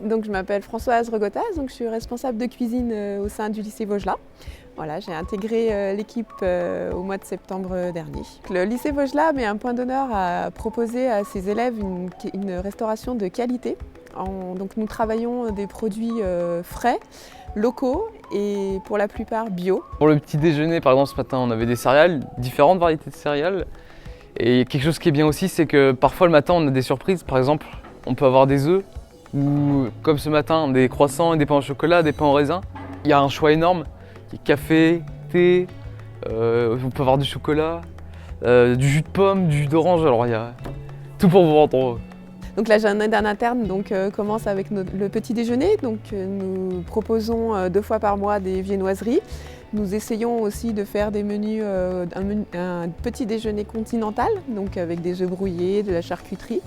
Donc je m'appelle Françoise Regotas, donc je suis responsable de cuisine au sein du lycée Vaugelas. Voilà, j'ai intégré l'équipe au mois de septembre dernier. Le lycée Vaugelas met un point d'honneur à proposer à ses élèves une restauration de qualité. Donc nous travaillons des produits frais, locaux et pour la plupart bio. Pour le petit déjeuner, par exemple ce matin, on avait des céréales, différentes variétés de céréales. Et quelque chose qui est bien aussi, c'est que parfois le matin on a des surprises. Par exemple, on peut avoir des œufs ou comme ce matin, des croissants et des pains au chocolat, des pains au raisin. Il y a un choix énorme. Café, thé, on peut avoir du chocolat, du jus de pomme, du jus d'orange, alors il y a tout pour vous entendre. Donc la journée d'un interne commence avec le petit déjeuner. Donc, nous proposons 2 fois par mois des viennoiseries. Nous essayons aussi de faire des menus, un petit déjeuner continental, donc avec des œufs brouillés, de la charcuterie,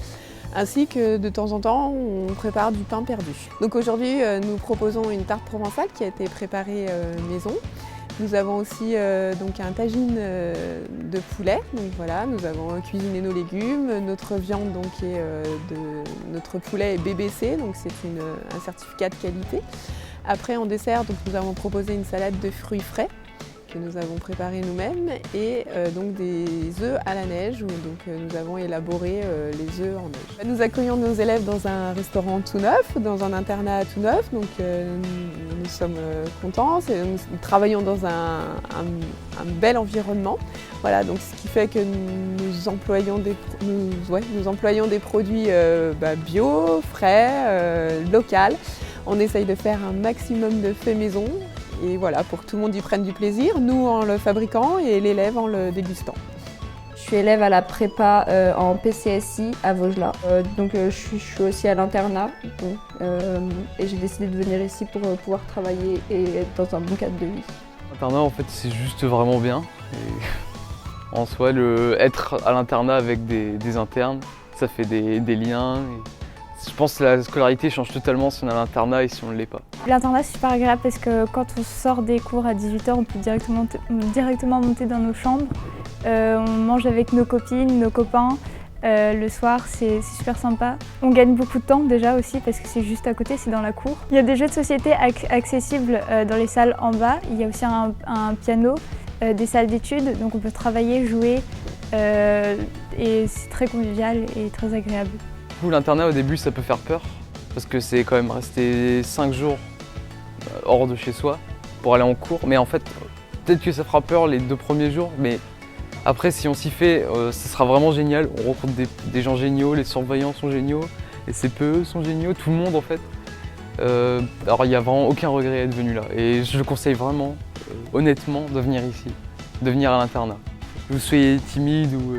ainsi que de temps en temps on prépare du pain perdu. Donc aujourd'hui nous proposons une tarte provençale qui a été préparée maison. Nous avons aussi donc un tagine de poulet. Donc voilà, nous avons cuisiné nos légumes. Notre viande donc notre poulet est BBC, donc c'est un certificat de qualité. Après en dessert, donc, nous avons proposé une salade de fruits frais que nous avons préparé nous-mêmes et donc des œufs à la neige où nous avons élaboré les œufs en neige. Nous accueillons nos élèves dans un restaurant tout neuf, dans un internat tout neuf, donc nous sommes contents. Nous travaillons dans un bel environnement, voilà, donc ce qui fait que nous employons des produits bio, frais, locaux. On essaye de faire un maximum de faits maison. Et voilà, pour que tout le monde y prenne du plaisir, nous en le fabriquant et l'élève en le dégustant. Je suis élève à la prépa en PCSI à Vaugelas. Je suis aussi à l'internat et j'ai décidé de venir ici pour pouvoir travailler et être dans un bon cadre de vie. L'internat en fait c'est juste vraiment bien. Et en soi, être à l'internat avec des internes, ça fait des liens. Je pense que la scolarité change totalement si on est à l'internat et si on ne l'est pas. L'internat c'est super agréable parce que quand on sort des cours à 18 h, on peut directement monter dans nos chambres. On mange avec nos copines, nos copains. Le soir c'est super sympa. On gagne beaucoup de temps déjà aussi parce que c'est juste à côté, c'est dans la cour. Il y a des jeux de société accessibles dans les salles en bas. Il y a aussi un piano, des salles d'études, donc on peut travailler, jouer et c'est très convivial et très agréable. L'internat au début ça peut faire peur parce que c'est quand même rester 5 jours hors de chez soi pour aller en cours, mais en fait peut-être que ça fera peur les 2 premiers jours, mais après si on s'y fait, ce sera vraiment génial. On rencontre des gens géniaux, les surveillants sont géniaux, les CPE sont géniaux, tout le monde en fait. Alors il n'y a vraiment aucun regret à être venu là et je le conseille vraiment, honnêtement, de venir ici, de venir à l'internat. Que vous soyez timide ou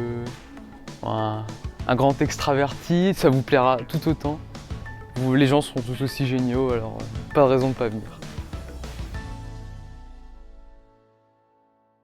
un grand extraverti, ça vous plaira tout autant. Les gens sont tous aussi géniaux, alors pas de raison de ne pas venir.